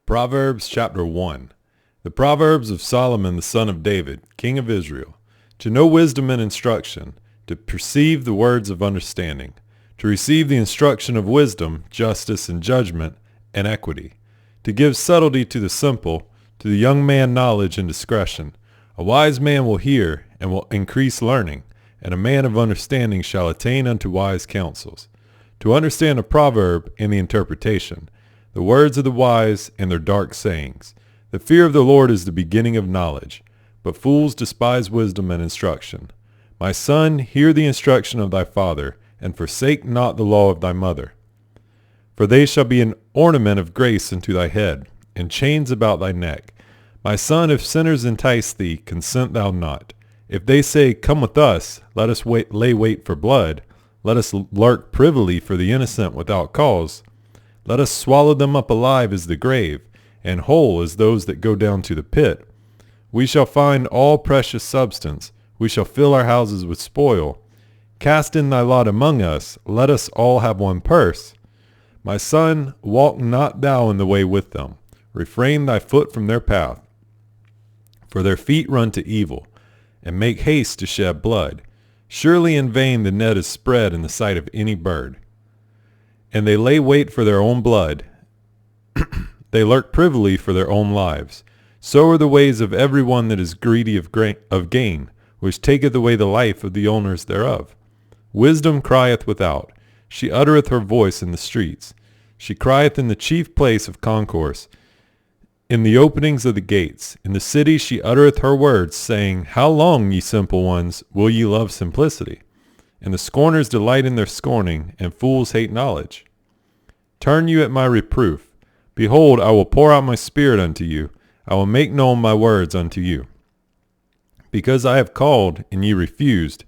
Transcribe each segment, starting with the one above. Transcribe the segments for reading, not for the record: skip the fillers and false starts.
Proverbs chapter 1. The Proverbs of Solomon the son of David, king of Israel, to know wisdom and instruction, to perceive the words of understanding, to receive the instruction of wisdom, justice, and judgment, and equity, to give subtlety to the simple, to the young man knowledge and discretion. A wise man will hear and will increase learning, and a man of understanding shall attain unto wise counsels. To understand a proverb and the interpretation, the words of the wise and their dark sayings. The fear of the Lord is the beginning of knowledge, but fools despise wisdom and instruction. My son, hear the instruction of thy father, and forsake not the law of thy mother. For they shall be an ornament of grace unto thy head, and chains about thy neck. My son, if sinners entice thee, consent thou not. If they say, Come with us, let us lay wait for blood, let us lurk privily for the innocent without cause. Let us swallow them up alive as the grave, and whole as those that go down to the pit. We shall find all precious substance. We shall fill our houses with spoil. Cast in thy lot among us. Let us all have one purse. My son, walk not thou in the way with them. Refrain thy foot from their path. For their feet run to evil, and make haste to shed blood. Surely in vain the net is spread in the sight of any bird. And they lay wait for their own blood. They lurk privily for their own lives. So are the ways of every one that is greedy of gain, which taketh away the life of the owners thereof. Wisdom crieth without. She uttereth her voice in the streets. She crieth in the chief place of concourse, in the openings of the gates. In the city she uttereth her words, saying, How long, ye simple ones, will ye love simplicity? And the scorners delight in their scorning, and fools hate knowledge. Turn you at my reproof. Behold, I will pour out my spirit unto you. I will make known my words unto you. Because I have called, and ye refused.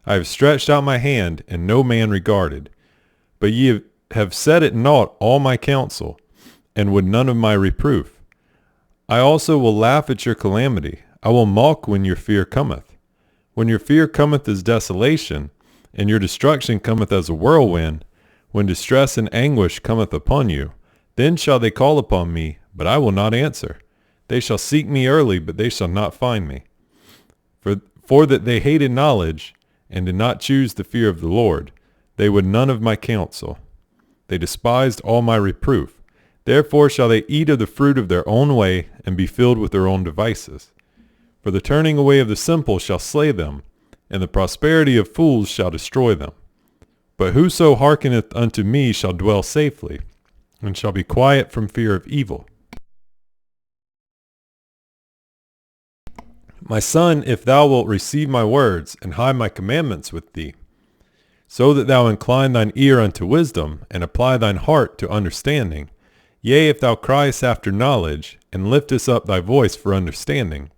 I have stretched out my hand, and no man regarded. But ye have set at naught all my counsel, and would none of my reproof. I also will laugh at your calamity. I will mock when your fear cometh. When your fear cometh as desolation, and your destruction cometh as a whirlwind, when distress and anguish cometh upon you, then shall they call upon me, but I will not answer. They shall seek me early, but they shall not find me. For that they hated knowledge, and did not choose the fear of the Lord, they would none of my counsel. They despised all my reproof. Therefore shall they eat of the fruit of their own way, and be filled with their own devices. For the turning away of the simple shall slay them, and the prosperity of fools shall destroy them. But whoso hearkeneth unto me shall dwell safely, and shall be quiet from fear of evil. My son, if thou wilt receive my words, and hide my commandments with thee, so that thou incline thine ear unto wisdom, and apply thine heart to understanding, yea, if thou criest after knowledge, and liftest up thy voice for understanding,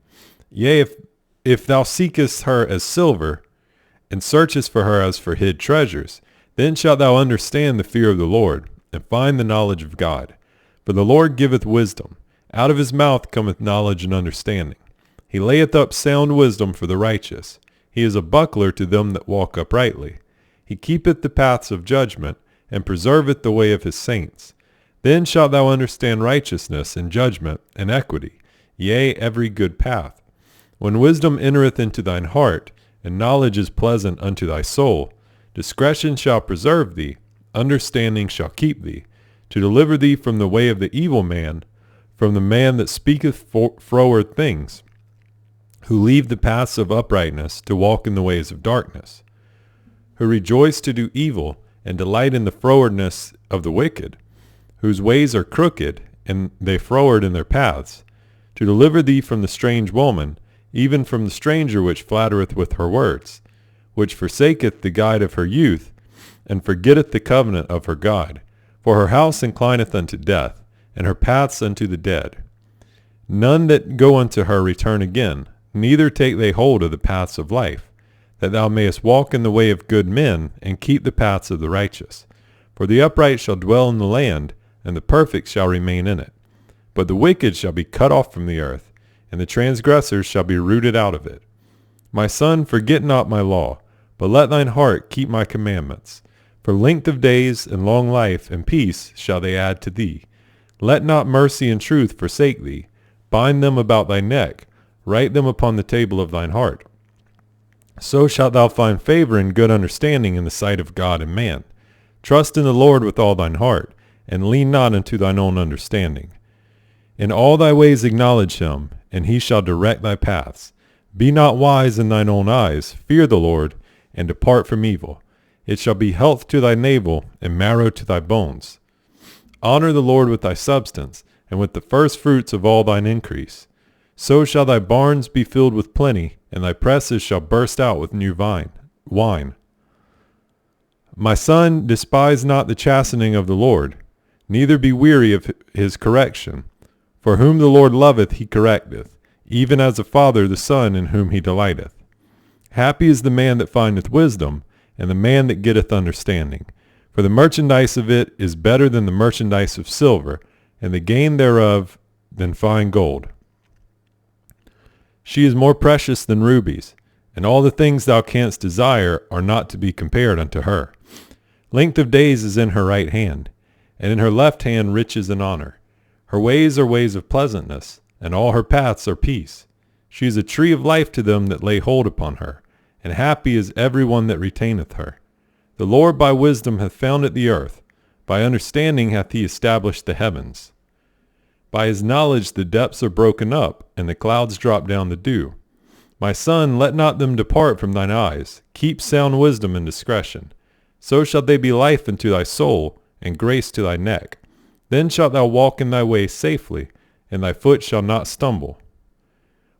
yea, if thou seekest her as silver, and searchest for her as for hid treasures, then shalt thou understand the fear of the Lord, and find the knowledge of God. For the Lord giveth wisdom. Out of his mouth cometh knowledge and understanding. He layeth up sound wisdom for the righteous. He is a buckler to them that walk uprightly. He keepeth the paths of judgment, and preserveth the way of his saints. Then shalt thou understand righteousness, and judgment, and equity, yea, every good path. When wisdom entereth into thine heart, and knowledge is pleasant unto thy soul, discretion shall preserve thee, understanding shall keep thee, to deliver thee from the way of the evil man, from the man that speaketh froward things, who leave the paths of uprightness to walk in the ways of darkness, who rejoice to do evil, and delight in the frowardness of the wicked, whose ways are crooked, and they froward in their paths, to deliver thee from the strange woman, even from the stranger which flattereth with her words, which forsaketh the guide of her youth, and forgetteth the covenant of her God. For her house inclineth unto death, and her paths unto the dead. None that go unto her return again, neither take they hold of the paths of life, that thou mayest walk in the way of good men, and keep the paths of the righteous. For the upright shall dwell in the land, and the perfect shall remain in it. But the wicked shall be cut off from the earth, and the transgressors shall be rooted out of it. My son, forget not my law, but let thine heart keep my commandments. For length of days and long life and peace shall they add to thee. Let not mercy and truth forsake thee. Bind them about thy neck. Write them upon the table of thine heart. So shalt thou find favor and good understanding in the sight of God and man. Trust in the Lord with all thine heart, and lean not unto thine own understanding. In all thy ways acknowledge him, and he shall direct thy paths. Be not wise in thine own eyes. Fear the Lord, and depart from evil. It shall be health to thy navel, and marrow to thy bones. Honor the Lord with thy substance, and with the first fruits of all thine increase. So shall thy barns be filled with plenty, and thy presses shall burst out with new wine. My son, despise not the chastening of the Lord, neither be weary of his correction. For whom the Lord loveth he correcteth, even as a father the son in whom he delighteth. Happy is the man that findeth wisdom, and the man that getteth understanding. For the merchandise of it is better than the merchandise of silver, and the gain thereof than fine gold. She is more precious than rubies, and all the things thou canst desire are not to be compared unto her. Length of days is in her right hand, and in her left hand riches and honor. Her ways are ways of pleasantness, and all her paths are peace. She is a tree of life to them that lay hold upon her, and happy is every one that retaineth her. The Lord by wisdom hath founded the earth, by understanding hath he established the heavens. By his knowledge the depths are broken up, and the clouds drop down the dew. My son, let not them depart from thine eyes. Keep sound wisdom and discretion. So shall they be life unto thy soul, and grace to thy neck. Then shalt thou walk in thy way safely, and thy foot shall not stumble.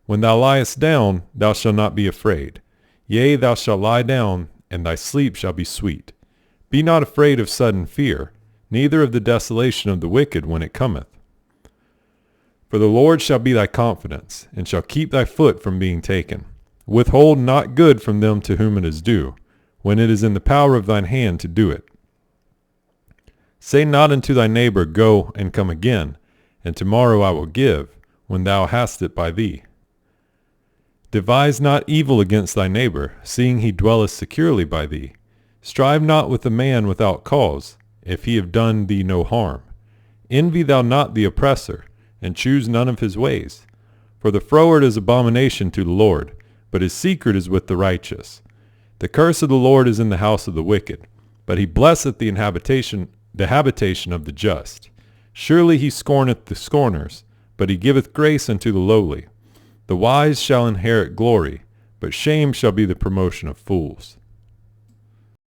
When thou liest down, thou shalt not be afraid. Yea, thou shalt lie down, and thy sleep shall be sweet. Be not afraid of sudden fear, neither of the desolation of the wicked when it cometh. For the Lord shall be thy confidence, and shall keep thy foot from being taken. Withhold not good from them to whom it is due, when it is in the power of thine hand to do it. Say not unto thy neighbor, Go and come again, and tomorrow I will give, when thou hast it by thee. Devise not evil against thy neighbor, seeing he dwelleth securely by thee. Strive not with a man without cause, if he have done thee no harm. Envy thou not the oppressor, and choose none of his ways. For the froward is abomination to the Lord, but his secret is with the righteous. The curse of the Lord is in the house of the wicked, but he blesseth the habitation of the just. Surely he scorneth the scorners, but he giveth grace unto the lowly. The wise shall inherit glory, but shame shall be the promotion of fools.